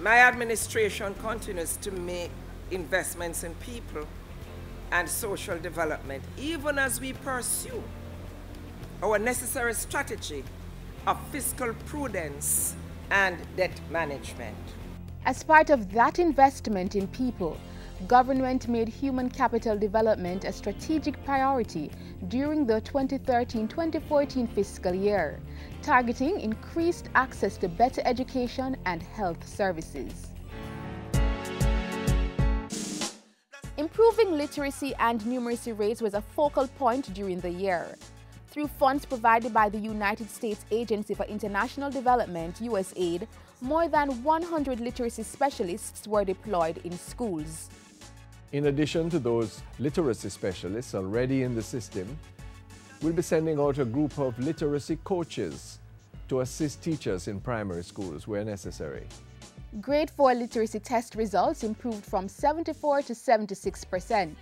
My administration continues to make investments in people and social development, even as we pursue our necessary strategy of fiscal prudence and debt management. As part of that investment in people, government made human capital development a strategic priority during the 2013-2014 fiscal year, targeting increased access to better education and health services. Improving literacy and numeracy rates was a focal point during the year. Through funds provided by the United States Agency for International Development, USAID, more than 100 literacy specialists were deployed in schools. In addition to those literacy specialists already in the system, we'll be sending out a group of literacy coaches to assist teachers in primary schools where necessary. Grade 4 literacy test results improved from 74 to 76%,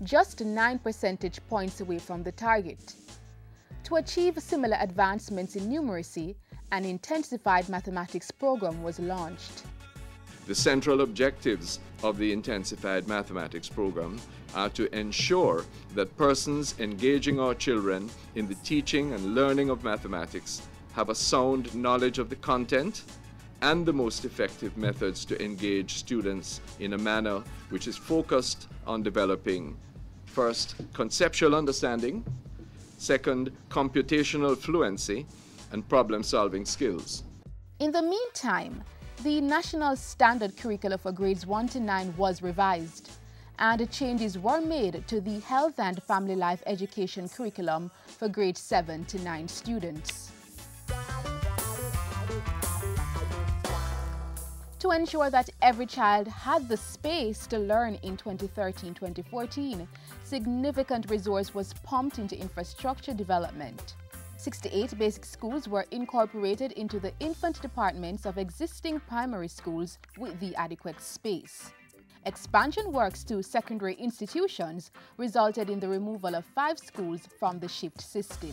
just 9 percentage points away from the target. To achieve similar advancements in numeracy, an intensified mathematics program was launched. The central objectives of the intensified mathematics program are to ensure that persons engaging our children in the teaching and learning of mathematics have a sound knowledge of the content and the most effective methods to engage students in a manner which is focused on developing, first, conceptual understanding, second, computational fluency, and problem-solving skills. In the meantime, the National Standard Curriculum for grades 1 to 9 was revised, and changes were made to the Health and Family Life Education curriculum for grades 7 to 9 students. To ensure that every child had the space to learn in 2013-2014, significant resource was pumped into infrastructure development. 68 basic schools were incorporated into the infant departments of existing primary schools with the adequate space. Expansion works to secondary institutions resulted in the removal of 5 schools from the shift system.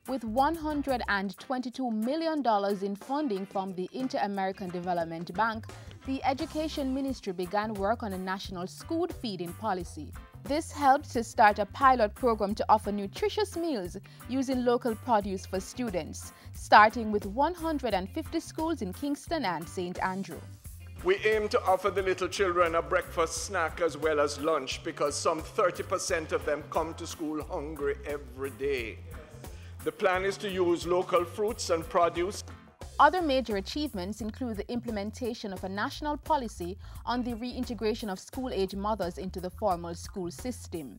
With $122 million in funding from the Inter-American Development Bank, the Education Ministry began work on a national school feeding policy. This helped to start a pilot program to offer nutritious meals using local produce for students, starting with 150 schools in Kingston and St. Andrew. We aim to offer the little children a breakfast snack as well as lunch because some 30% of them come to school hungry every day. The plan is to use local fruits and produce. Other major achievements include the implementation of a national policy on the reintegration of school-age mothers into the formal school system.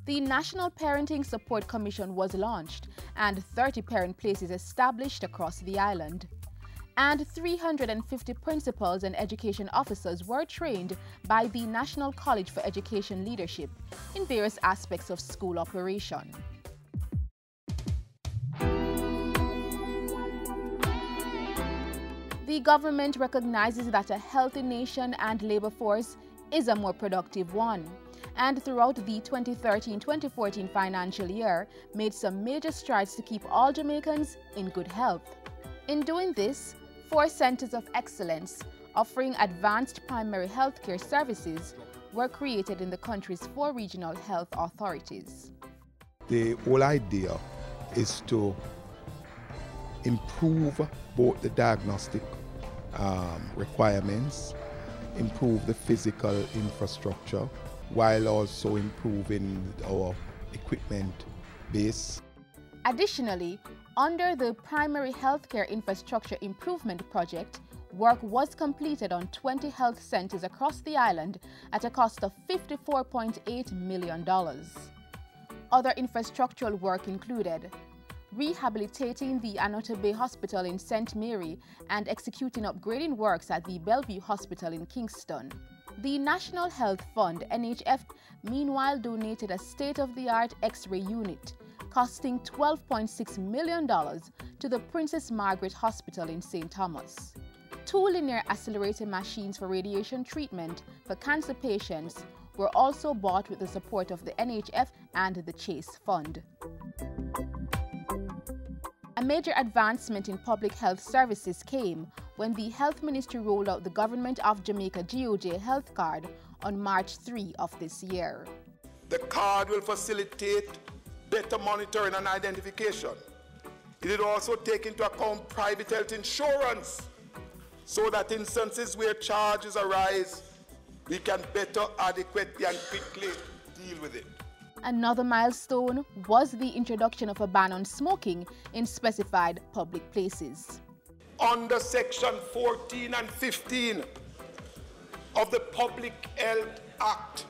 The National Parenting Support Commission was launched and 30 parent places established across the island. And 350 principals and education officers were trained by the National College for Education Leadership in various aspects of school operation. The government recognizes that a healthy nation and labor force is a more productive one, and throughout the 2013-2014 financial year made some major strides to keep all Jamaicans in good health. In doing this, 4 centers of excellence offering advanced primary health care services were created in the country's 4 regional health authorities. The whole idea is to improve both the diagnostic requirements, improve the physical infrastructure, while also improving our equipment base. Additionally, under the Primary Healthcare Infrastructure Improvement Project, work was completed on 20 health centers across the island at a cost of $54.8 million. Other infrastructural work included rehabilitating the Anota Bay Hospital in St. Mary and executing upgrading works at the Bellevue Hospital in Kingston. The National Health Fund, NHF, meanwhile donated a state-of-the-art X-ray unit costing $12.6 million to the Princess Margaret Hospital in St. Thomas. 2 linear accelerator machines for radiation treatment for cancer patients were also bought with the support of the NHF and the Chase Fund. A major advancement in public health services came when the Health Ministry rolled out the Government of Jamaica GOJ health card on March 3 of this year. The card will facilitate better monitoring and identification. It will also take into account private health insurance so that instances where charges arise, we can better, adequately and quickly deal with it. Another milestone was the introduction of a ban on smoking in specified public places. Under Section 14 and 15 of the Public Health Act,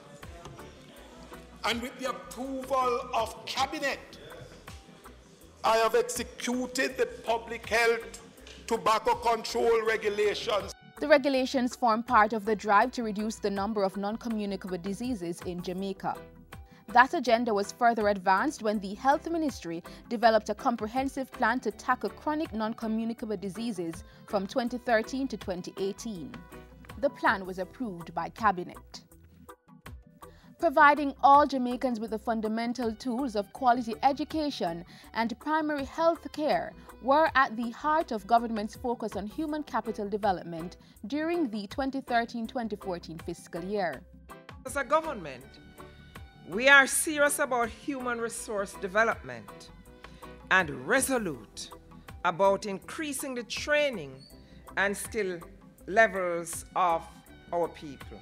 and with the approval of Cabinet, I have executed the public health tobacco control regulations. The regulations form part of the drive to reduce the number of non-communicable diseases in Jamaica. That agenda was further advanced when the Health Ministry developed a comprehensive plan to tackle chronic non-communicable diseases from 2013 to 2018. The plan was approved by Cabinet. Providing all Jamaicans with the fundamental tools of quality education and primary health care were at the heart of government's focus on human capital development during the 2013-2014 fiscal year. As a government, we are serious about human resource development and resolute about increasing the training and skill levels of our people.